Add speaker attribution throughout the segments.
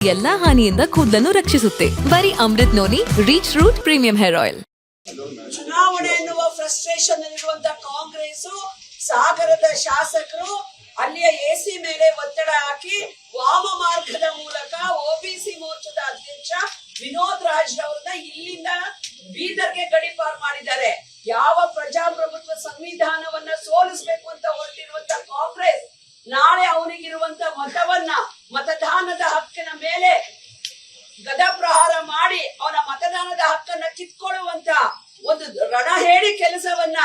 Speaker 1: ಎಲ್ಲಾ ಹಾನಿಯಿಂದ ಕೂದಲನ್ನು ರಕ್ಷಿಸುತ್ತೆ. ಬರೀ Amrut noni reach root premium hair oil.
Speaker 2: ಚುನಾವಣೆ ಎನ್ನುವ ಫ್ರಸ್ಟ್ರೇಷನ್ ಇರುವಂತ ಕಾಂಗ್ರೆಸ್ ಸಾಗರದ ಶಾಸಕರು ಅಲ್ಲಿಯ ಎಸಿ ಮೇಲೆ ಒತ್ತಡ ಹಾಕಿ ವಾಮ ಮಾರ್ಗದ ಮೂಲಕ ಒಬಿಸಿ ಮೋರ್ಚಾದ ಅಧ್ಯಕ್ಷ ವಿನೋದ್ ರಾಜ್ ಅವರನ್ನ ಇಲ್ಲಿಂದ ಬೀದರ್ಗೆ ಗಡಿಪಾರು ಮಾಡಿದ್ದಾರೆ. ಯಾವ ಪ್ರಜಾಪ್ರಭುತ್ವ ಸಂವಿಧಾನವನ್ನ ಸೋಲಿಸಬೇಕು ಅಂತ ಹೊರಟಿರುವಂತ ಕಾಂಗ್ರೆಸ್ ನಾಳೆ ಅವನಿಗಿರುವಂತ ಮತದಾನದ ಹಕ್ಕಿನ ಮೇಲೆ ಗದಾಪ್ರಹಾರ ಮಾಡಿ ಅವನ ಮತದಾನದ ಹಕ್ಕನ್ನ ಕಿತ್ಕೊಳ್ಳುವಂತ ಒಂದು ರಣಹೇಡಿ ಕೆಲಸವನ್ನ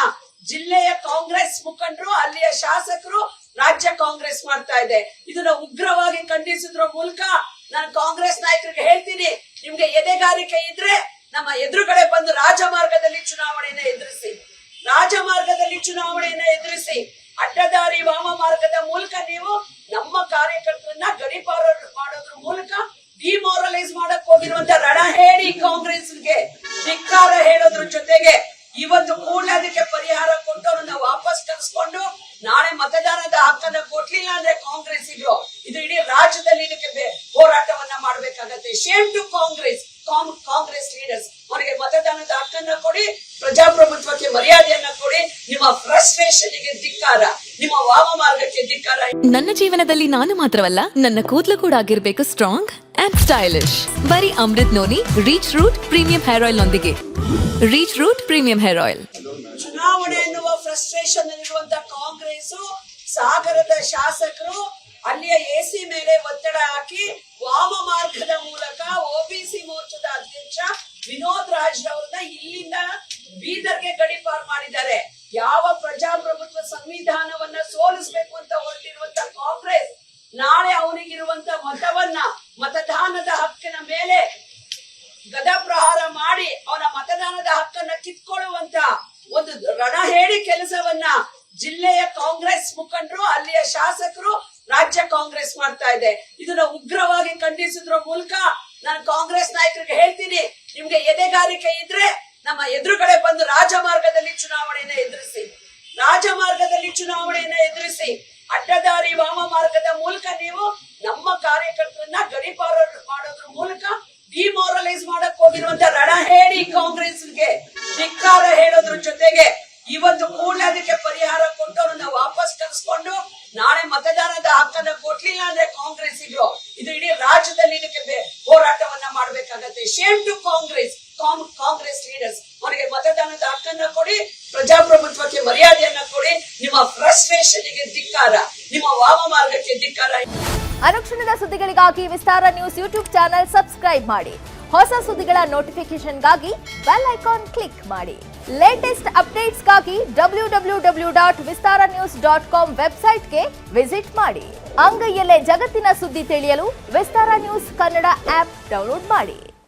Speaker 2: ಜಿಲ್ಲೆಯ ಕಾಂಗ್ರೆಸ್ ಮುಖಂಡರು, ಅಲ್ಲಿಯ ಶಾಸಕರು, ರಾಜ್ಯ ಕಾಂಗ್ರೆಸ್ ಮಾಡ್ತಾ ಇದೆ. ಇದನ್ನ ಉಗ್ರವಾಗಿ ಖಂಡಿಸಿದ್ರ ಮೂಲಕ ನಾನು ಕಾಂಗ್ರೆಸ್ ನಾಯಕರಿಗೆ ಹೇಳ್ತೀನಿ, ನಿಮ್ಗೆ ಎದೆಗಾರಿಕೆ ಇದ್ರೆ ನಮ್ಮ ಎದುರುಗಡೆ ಬಂದು ರಾಜಮಾರ್ಗದಲ್ಲಿ ಚುನಾವಣೆಯನ್ನ ಎದುರಿಸಿ ಅಡ್ಡದಾರಿ ವಾಮ ಮಾರ್ಗದ ಮೂಲಕ ನೀವು ನಮ್ಮ ಕಾರ್ಯಕರ್ತರನ್ನ ಗಡಿಪಾರು ಮಾಡೋದ್ರ ಮೂಲಕ ಡಿಮೋರಲೈಸ್ ಮಾಡಕ್ ಹೋಗಿರುವಂತ ರಣಹೇಡಿ ಕಾಂಗ್ರೆಸ್ಗೆ ಧಿಕ್ಕಾರ ಹೇಳೋದ್ರ ಜೊತೆಗೆ ಇವತ್ತು ಕೂಡಲೇ ಅದಕ್ಕೆ ಪರಿಹಾರ ಕೊಟ್ಟು ಅವ್ರನ್ನ ವಾಪಸ್ ಕಳಿಸ್ಕೊಂಡು ನಾಳೆ ಮತದಾನದ ಹಕ್ಕನ್ನ ಕೊಡ್ಲಿಲ್ಲ ಅಂದ್ರೆ ಕಾಂಗ್ರೆಸ್ ಇದು ಇಡೀ ರಾಜ್ಯದಲ್ಲಿ ಇದಕ್ಕೆ ಹೋರಾಟವನ್ನ ಮಾಡ್ಬೇಕಾಗತ್ತೆ. Shame to Congress leaders. ಅವರಿಗೆ ಮತದಾನದ ಹಕ್ಕನ್ನ ಕೊಡಿ, ಪ್ರಜಾಪ್ರಭುತ್ವಕ್ಕೆ ಮರ್ಯಾದೆಯನ್ನ ಕೊಡಿ. ನಿಮ್ಮ ಫ್ರಸ್ಟ್ರೇಷನ್ಗೆ ಧಿಕ್ಕಾರ, ನಿಮ್ಮ ವಾಮ ಮಾರ್ಗಕ್ಕೆ ಧಿಕ್ಕಾರ.
Speaker 1: ನನ್ನ ಜೀವನದಲ್ಲಿ ನಾನು ಮಾತ್ರವಲ್ಲ, ನನ್ನ ಕೂದಲು ಕೂಡ ಆಗಿರ್ಬೇಕು ಸ್ಟ್ರಾಂಗ್ ಅಂಡ್ ಸ್ಟೈಲಿಶ್. ಬರೀ Amrut noni reach root premium hair oil ನೊಂದಿಗೆ. Reach root premium hair oil.
Speaker 2: ಚುನಾವಣೆ ಎನ್ನುವ ಫ್ರಸ್ಟ್ರೇಷನ್ ಇರುವಂತ ಕಾಂಗ್ರೆಸ್ ಸಾಗರದ ಶಾಸಕರು ಅಲ್ಲಿಯ ಎಸಿ ಮೇಲೆ ಒತ್ತಡ ಹಾಕಿ ವಾಮ ಮಾರ್ಗದ ಮೂಲಕ ಒಬಿಸಿ ಮೋರ್ಚಾದ ಅಧ್ಯಕ್ಷ ವಿನೋದ್ ರಾಜ್ ಅವರನ್ನ ಇಲ್ಲಿಂದ ಬೀದರ್ಗೆ ಗಡಿಪಾರು ಮಾಡಿದ್ದಾರೆ. ಯಾವ ಪ್ರಜಾಪ್ರಭುತ್ವ ಸಂವಿಧಾನವನ್ನ ಸೋಲಿಸಬೇಕು ಅಂತ ಹೊರಟಿರುವಂತ ಕಾಂಗ್ರೆಸ್ ನಾಳೆ ಅವನಿಗಿರುವಂತ ಮತದಾನದ ಹಕ್ಕಿನ ಮೇಲೆ ಗದಾಪ್ರಹಾರ ಮಾಡಿ ಅವನ ಮತದಾನದ ಹಕ್ಕನ್ನ ಕಿತ್ಕೊಳ್ಳುವಂತ ಒಂದು ರಣಹೇಡಿ ಕೆಲಸವನ್ನ ಜಿಲ್ಲೆಯ ಕಾಂಗ್ರೆಸ್ ಮುಖಂಡರು, ಅಲ್ಲಿಯ ಶಾಸಕರು, ರಾಜ್ಯ ಕಾಂಗ್ರೆಸ್ ಮಾಡ್ತಾ ಇದೆ. ಇದನ್ನ ಉಗ್ರವಾಗಿ ಖಂಡಿಸಿದ್ರ ಮೂಲಕ ನಾನು ಕಾಂಗ್ರೆಸ್ ನಾಯಕರಿಗೆ ಹೇಳ್ತೀನಿ, ನಿಮ್ಗೆ ಎದೆಗಾರಿಕೆ ಇದ್ರೆ ನಮ್ಮ ಎದುರುಗಡೆ ಬಂದು ರಾಜಮಾರ್ಗದಲ್ಲಿ ಚುನಾವಣೆಯನ್ನ ಎದುರಿಸಿ ಅಡ್ಡದಾರಿ ವಾಮ ಮಾರ್ಗದ ಮೂಲಕ ನೀವು ನಮ್ಮ ಕಾರ್ಯಕರ್ತರನ್ನ ಗಡಿಪಾರು ಮಾಡೋದ್ರ ಮೂಲಕ ಡಿಮೋರಲೈಸ್ ಮಾಡಕ್ ಹೋಗಿರುವಂತ ರಣಹೇಡಿ ಕಾಂಗ್ರೆಸ್ಗೆ ಧಿಕ್ಕಾರ ಹೇಳೋದ್ರ ಜೊತೆಗೆ ಇವತ್ತು ಕೂಡಲೇ ಅದಕ್ಕೆ ಪರಿಹಾರ ಕೊಟ್ಟು ಅವ್ರನ್ನ ವಾಪಸ್ ಕಳಿಸ್ಕೊಂಡು ನಾಳೆ ಮತದಾನದ ಹಕ್ಕನ್ನ ಕೊಡ್ಲಿಲ್ಲ ಅಂದ್ರೆ ಕಾಂಗ್ರೆಸ್ ಇದು ಇಡೀ ರಾಜ್ಯದಲ್ಲಿ ಇದಕ್ಕೆ ಹೋರಾಟವನ್ನ ಮಾಡ್ಬೇಕಾಗತ್ತೆ. Shame to Congress leaders. ಅವರಿಗೆ ಮತದಾನದ ಹಕ್ಕನ್ನ ಕೊಡಿ, ಪ್ರಜಾಪ್ರಭುತ್ವಕ್ಕೆ ಮರ್ಯಾದೆಯನ್ನ ಕೊಡಿ. ನಿಮ್ಮ ಫ್ರಸ್ಟ್ರೇಷನ್ಗೆ ಧಿಕ್ಕಾರ, ನಿಮ್ಮ ವಾಮ ಮಾರ್ಗಕ್ಕೆ ಧಿಕ್ಕಾರ.
Speaker 3: ಅನುಕ್ಷಣದ ಸುದ್ದಿಗಳಿಗಾಗಿ ವಿಸ್ತಾರ ನ್ಯೂಸ್ ಯೂಟ್ಯೂಬ್ ಚಾನೆಲ್ ಸಬ್ಸ್ಕ್ರೈಬ್ ಮಾಡಿ. ಹೊಸ ಸುದ್ದಿಗಳ ನೋಟಿಫಿಕೇಶನ್ಗಾಗಿ ಬೆಲ್ ಐಕಾನ್ ಕ್ಲಿಕ್ ಮಾಡಿ. ಲೇಟೆಸ್ಟ್ ಅಪ್ಡೇಟ್ಸ್ಗಾಗಿ www.vistaranews.com ವೆಬ್ಸೈಟ್ಗೆ ವಿಸಿಟ್ ಮಾಡಿ. ಅಂಗೈಯಲ್ಲೇ ಜಗತ್ತಿನ ಸುದ್ದಿ ತಿಳಿಯಲು ವಿಸ್ತಾರ ನ್ಯೂಸ್ ಕನ್ನಡ ಆಪ್ ಡೌನ್ಲೋಡ್ ಮಾಡಿ.